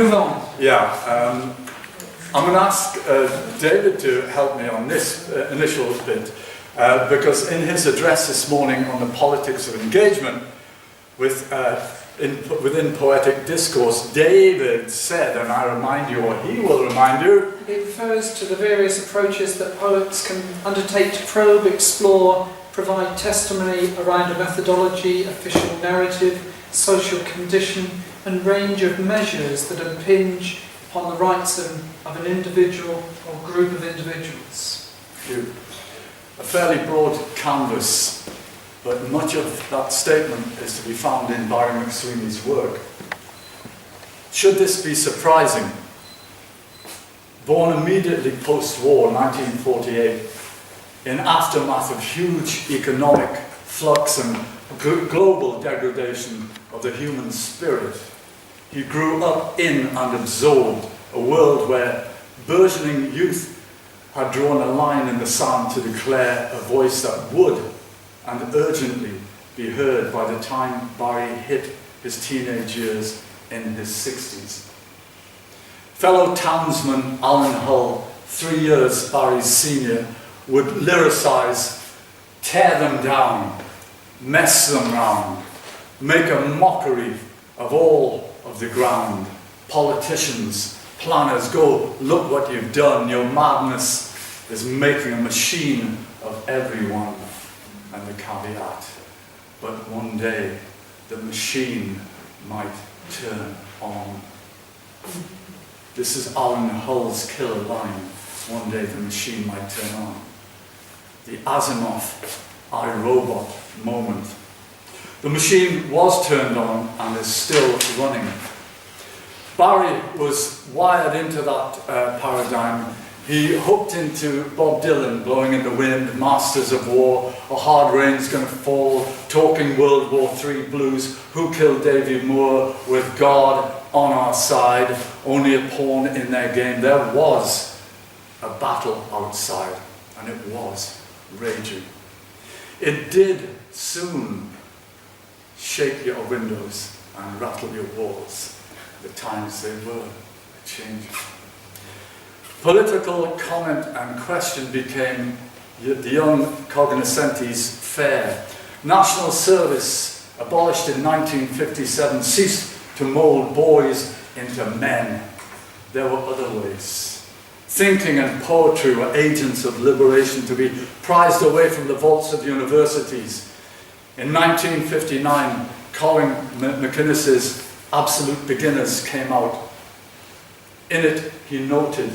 move on. Yeah, I'm going to ask David to help me on this initial bit, because in his address this morning on the politics of engagement within poetic discourse, David said, and I remind you, or he will remind you, It refers to the various approaches that poets can undertake to probe, explore, provide testimony around a methodology, official narrative, social condition, and range of measures that impinge upon the rights of an individual or group of individuals. A fairly broad canvas, but much of that statement is to be found in Barry MacSweeney's work. Should this be surprising? Born immediately post-war, 1948, in aftermath of huge economic flux and global degradation of the human spirit, he grew up in and absorbed a world where burgeoning youth had drawn a line in the sand to declare a voice that would and urgently be heard by the time Barry hit his teenage years in his 60s. Fellow townsman Alan Hull, 3 years Barry's senior, would lyricize, tear them down, mess them round, make a mockery of all of the ground. Politicians, planners, go, look what you've done, your madness is making a machine of everyone. And the caveat, but one day the machine might turn on. This is Alan Hull's killer line, one day the machine might turn on. The Asimov I, Robot moment. The machine was turned on and is still running. Barry was wired into that paradigm. He hooked into Bob Dylan, Blowing in the Wind, Masters of War, A Hard Rain's Gonna Fall, talking World War III blues, Who Killed Davy Moore, With God on Our Side, Only a Pawn in Their Game. There was a battle outside, and it was raging. It did soon shake your windows and rattle your walls. The times they were changing. Political comment and question became the young cognoscentes' fare. National service, abolished in 1957, ceased to mould boys into men. There were other ways. Thinking and poetry were agents of liberation to be prized away from the vaults of universities. In 1959, Colin McInnes's Absolute Beginners came out. In it, he noted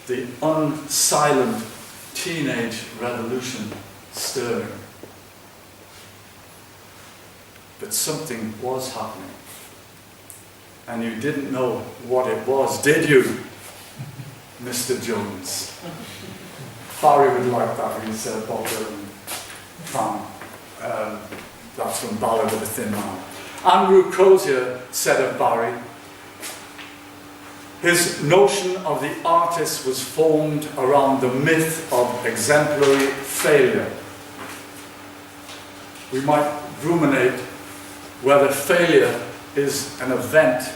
the unsilent teenage revolution stirring. But something was happening. And you didn't know what it was, did you, Mr. Jones? Barry would like that, he said, Bob Dylan fan. That's from Ballad of a Thin Man. Andrew Crozier said of Barry, his notion of the artist was formed around the myth of exemplary failure. We might ruminate whether failure is an event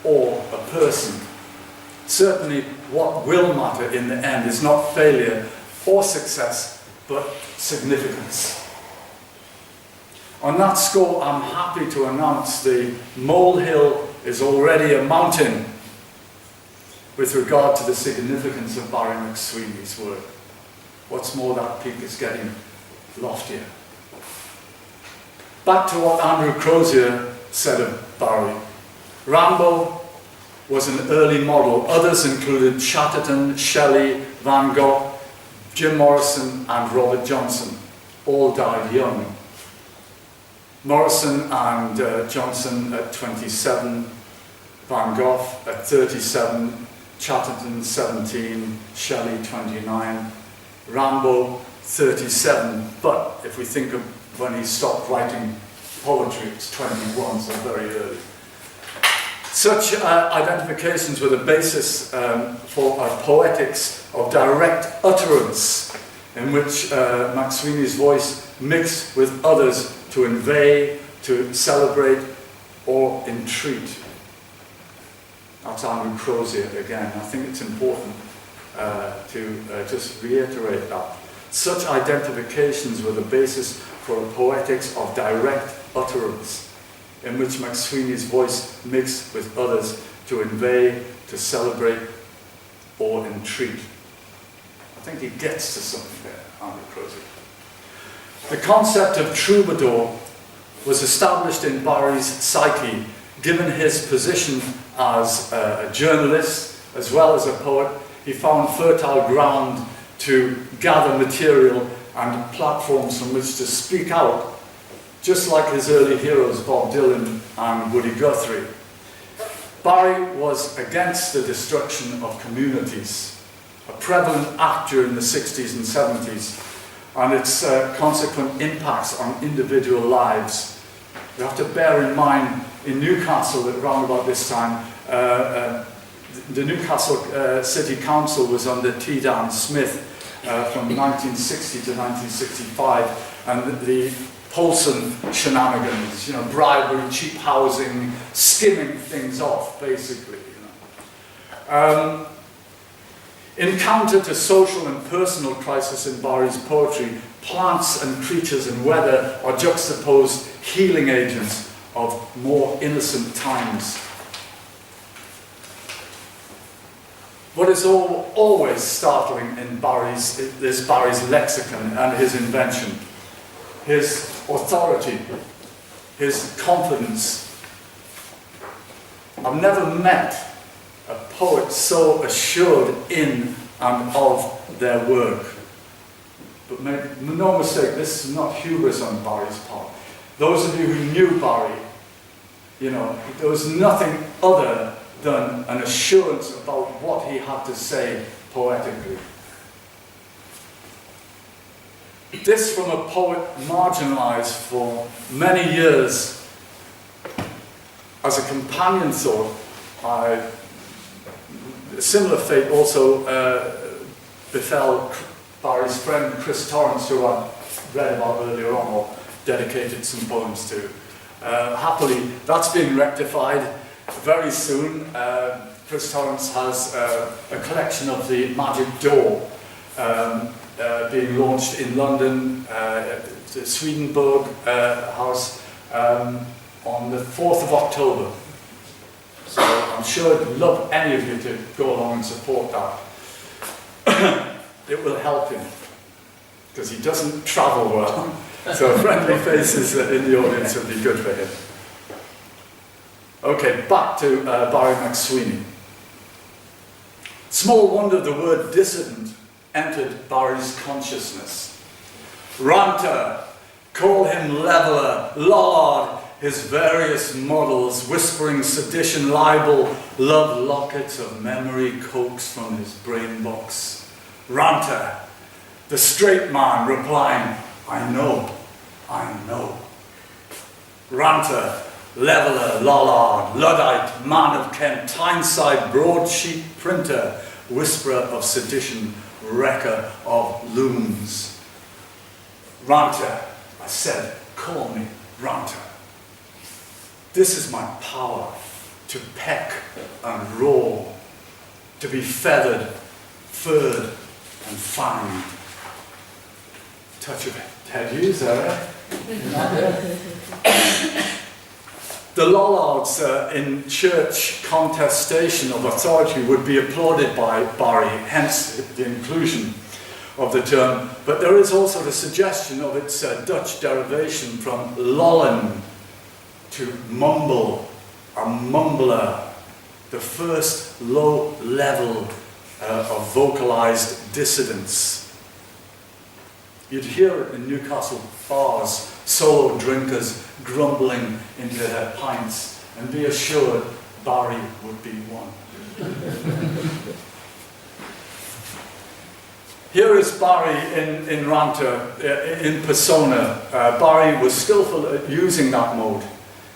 or a person. Certainly what will matter in the end is not failure or success, but significance. On that score, I'm happy to announce the molehill is already a mountain with regard to the significance of Barry MacSweeney's work. What's more, that peak is getting loftier. Back to what Andrew Crozier said of Barry. Rambo was an early model. Others included Chatterton, Shelley, Van Gogh, Jim Morrison and Robert Johnson. All died young. Morrison and Johnson at 27, Van Gogh at 37, Chatterton 17, Shelley 29, Rambo 37, but if we think of when he stopped writing poetry, it's 21, so very early. Such identifications were the basis for poetics of direct utterance, in which MacSweeney's voice mixed with others to inveigh, to celebrate, or entreat. That's Andrew Crozier again. I think it's important to just reiterate that. Such identifications were the basis for a poetics of direct utterance, in which MacSweeney's voice mixed with others to invade, to celebrate, or entreat. I think he gets to something there, Andrew Crozier. The concept of troubadour was established in Barry's psyche, given his position as a journalist as well as a poet. He found fertile ground to gather material and platforms from which to speak out, just like his early heroes, Bob Dylan and Woody Guthrie. Barry was against the destruction of communities, a prevalent act during the 60s and 70s, and its consequent impacts on individual lives. You have to bear in mind, in Newcastle, at around about this time, the Newcastle City Council was under T. Dan Smith from 1960 to 1965, and the Polson shenanigans, you know, bribery, cheap housing, skimming things off, basically. You know. In counter to social and personal crisis in Barry's poetry, plants and creatures and weather are juxtaposed healing agents of more innocent times. What is always startling in Barry's lexicon and his invention, his authority, his confidence. I've never met a poet so assured in and of their work. But make no mistake, this is not hubris on Barry's part. Those of you who knew Barry, you know, there was nothing other than an assurance about what he had to say poetically. This from a poet marginalized for many years as a companion thought. A similar fate also befell Barry's friend Chris Torrance, who I read about earlier on, or dedicated some poems to. Happily, that's being rectified very soon. Chris Torrance has a collection of the Magic Door being launched in London, the Swedenborg House, on the 4th of October. So I'm sure I'd love any of you to go along and support that. It will help him, because he doesn't travel well. So friendly faces in the audience would be good for him. Okay, back to Barry MacSweeney. Small wonder the word dissident entered Barry's consciousness. Ranter, call him leveller, lollard, his various models, whispering sedition, libel, love lockets of memory coaxed from his brain box. Ranter, the straight man replying, I know, I know. Ranter, leveller, lollard, Luddite, man of Kent, Tyneside, broadsheet printer, whisperer of sedition, wrecker of looms. Ranter, I said, call me ranter. This is my power, to peck and roar, to be feathered, furred, and fanged. Touch of Ted Hughes there, eh? The Lollards in church contestation of authority would be applauded by Barry, hence the inclusion of the term, but there is also the suggestion of its Dutch derivation from lollen, to mumble, a mumbler, the first low level of vocalized dissidence. You'd hear it in Newcastle bars, solo drinkers grumbling into their pints, and be assured Barry would be one. Here is Barry in Ranter, in persona. Barry was skillful at using that mode.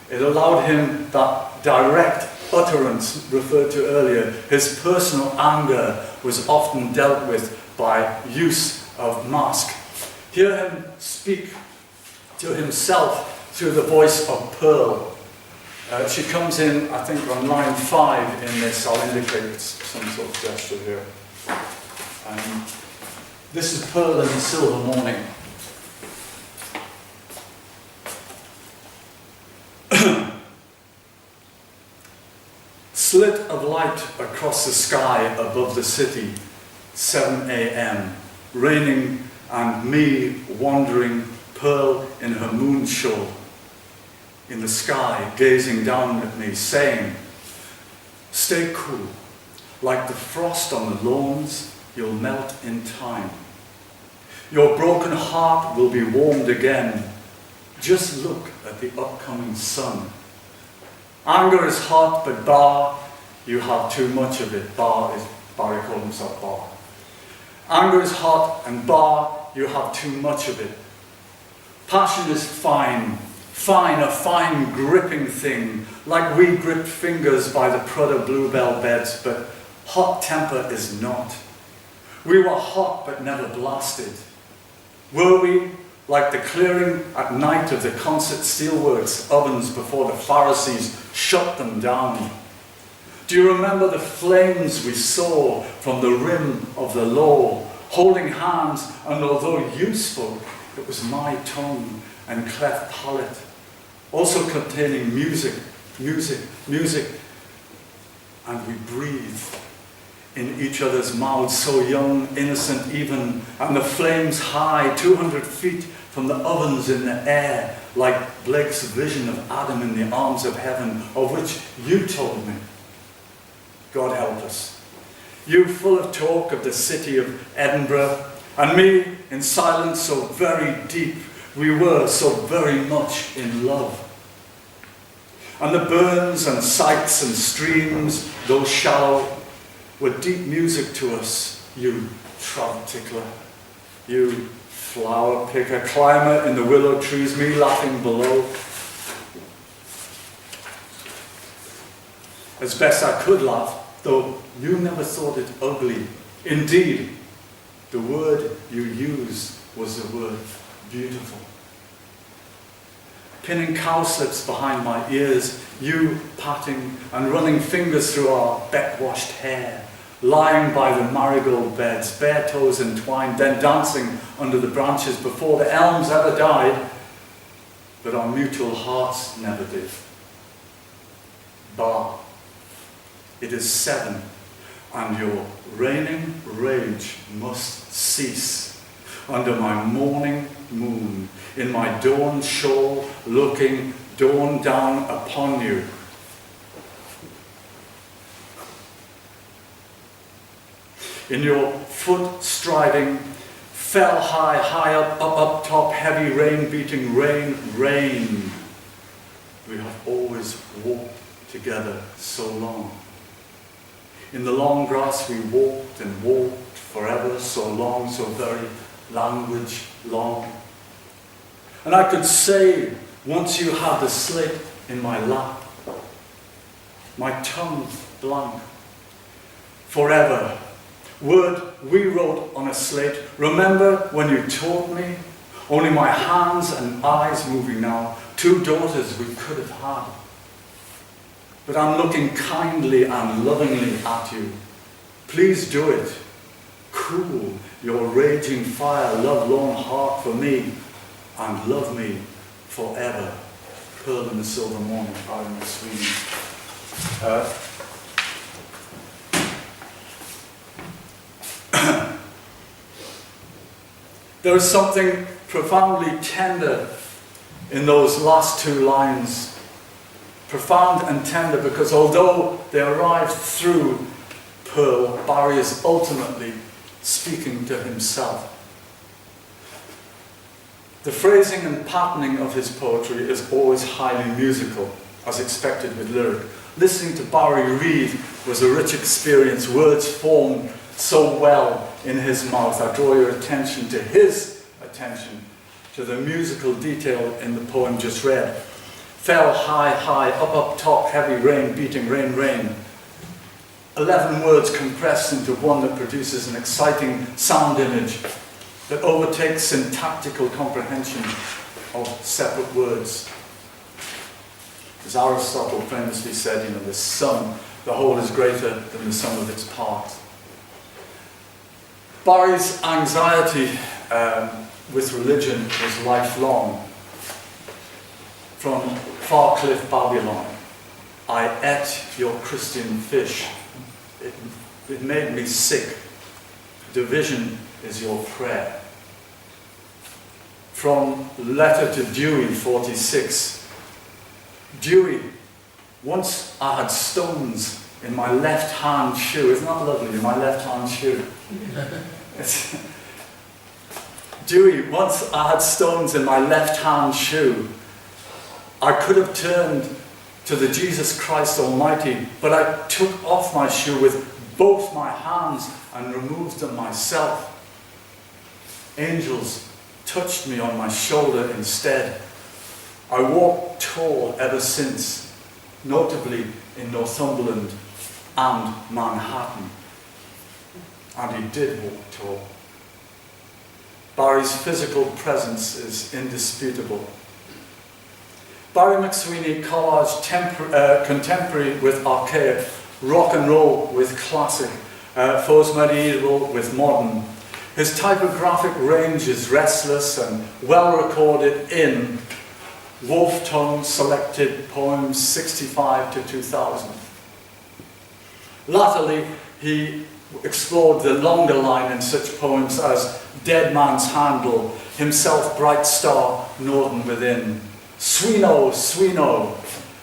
It allowed him that direct utterance referred to earlier. His personal anger was often dealt with by use of mask. Hear him speak to himself through the voice of Pearl. She comes in, I think, on line 5 in this. I'll indicate some sort of gesture here. This is Pearl in the Silver Morning. Slit of light across the sky above the city, 7 a.m. Raining and me wandering, Pearl in her moon shawl, in the sky, gazing down at me, saying, "Stay cool, like the frost on the lawns, you'll melt in time. Your broken heart will be warmed again. Just look at the upcoming sun. Anger is hot, but Bar, you have too much of it." Barry called himself Bar. "Anger is hot, and Bar, you have too much of it. Passion is fine, a fine gripping thing, like we gripped fingers by the Prudhoe bluebell beds, but hot temper is not. We were hot, but never blasted. Were we, like the clearing at night of the concert steelworks ovens before the Pharisees shut them down? Do you remember the flames we saw from the rim of the law, holding hands, and although you spoke, it was my tongue and cleft palate, also containing music, and we breathed in each other's mouths, so young, innocent even, and the flames high, 200 feet from the ovens in the air, like Blake's vision of Adam in the arms of heaven, of which you told me. God help us. You full of talk of the city of Edinburgh, and me in silence so very deep, we were so very much in love. And the burns and sights and streams, though shallow, were deep music to us, you trout tickler, you flower picker, climber in the willow trees, me laughing below. As best I could laugh, though you never thought it ugly. Indeed, the word you used was the word beautiful. Pinning cowslips behind my ears, you patting and running fingers through our beck-washed hair, lying by the marigold beds, bare toes entwined, then dancing under the branches before the elms ever died, but our mutual hearts never did. Bar, it is 7, and your raining rage must cease under my morning moon, in my dawn shawl, looking dawn down upon you. In your foot striding, fell high up top, heavy rain beating, rain. We have always walked together so long. In the long grass we walked and walked forever, so long, so very language long. And I could say, once you had the slate in my lap, my tongue blank, forever. Word we wrote on a slate. Remember when you taught me? Only my hands and eyes moving now. 2 daughters we could have had. But I'm looking kindly and lovingly at you. Please do it. Cool your raging fire, love-lorn heart for me, and love me forever. Pearl in the Silver Morning by MacSweeney. There is something profoundly tender in those last 2 lines. Profound and tender, because although they arrived through Pearl, Barry is ultimately speaking to himself. The phrasing and patterning of his poetry is always highly musical, as expected with lyric. Listening to Barry read was a rich experience, words formed so well in his mouth. I draw your attention to his attention to the musical detail in the poem just read. Fell high, up top, heavy rain beating, rain. 11 words compressed into one that produces an exciting sound image that overtakes syntactical comprehension of separate words. As Aristotle famously said, the sum, the whole is greater than the sum of its parts. Barry's anxiety with religion was lifelong. From Farcliffe, Babylon, I ate your Christian fish. It made me sick. Division is your prayer. From Letter to Dewey, 46. Dewey, once I had stones in my left hand shoe. Isn't that lovely? My left hand shoe. Dewey, once I had stones in my left hand shoe. I could have turned to the Jesus Christ Almighty, but I took off my shoe with both my hands and removed them myself. Angels touched me on my shoulder instead. I walked tall ever since, notably in Northumberland and Manhattan. And he did walk tall. Barry's physical presence is indisputable. Barry MacSweeney collaged contemporary with archaic, rock and roll with classic, post-medieval with modern. His typographic range is restless and well recorded in Wolfe Tone Selected Poems 65 to 2000. Latterly, he explored the longer line in such poems as Dead Man's Handle, Himself Bright Star, Northern Within, Sweeney, Sweeney,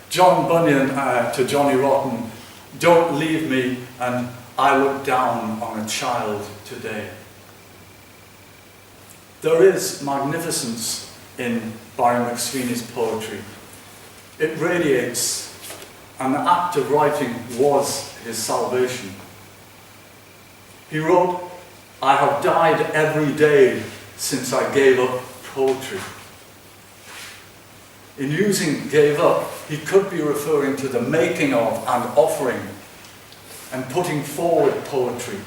John Bunyan to Johnny Rotten, Don't Leave Me, and I Look Down on a Child Today. There is magnificence in Barry MacSweeney's poetry. It radiates, and the act of writing was his salvation. He wrote, I have died every day since I gave up poetry. In using gave up, he could be referring to the making of and offering and putting forward poetry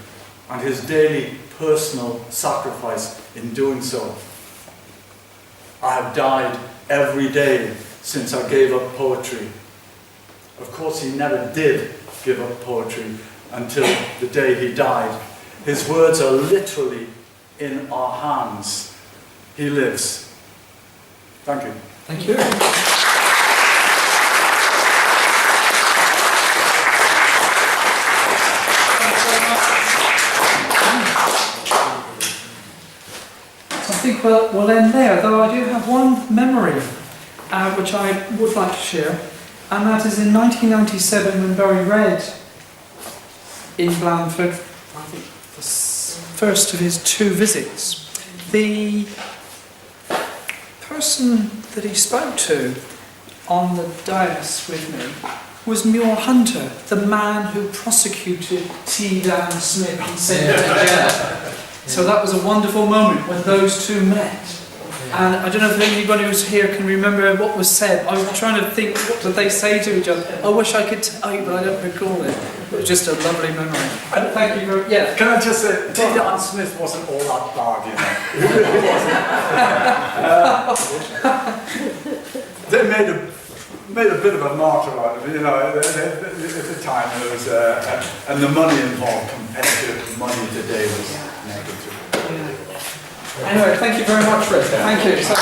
and his daily personal sacrifice in doing so. I have died every day since I gave up poetry. Of course, he never did give up poetry until the day he died. His words are literally in our hands. He lives. Thank you. Thank you. I think we'll end there, though I do have one memory which I would like to share, and that is in 1997 when Barry read in Blandford, I think the first of his 2 visits. The person that he spoke to on the dais with me was Muir Hunter, the man who prosecuted T. Dan Smith and sent him to jail. So that was a wonderful moment when those two met. And I don't know if anybody who's here can remember what was said. I was trying to think, what did they say to each other? I wish I could tell you, but I don't recall it. It was just a lovely memory. Thank you very much. Can I just say, T. Dan Smith wasn't all that bad, you know. They made a bit of a martyr out of it, you know. At the time, there was and the money involved compared to money today was negative. Anyway, thank you very much, Rick. Thank you. So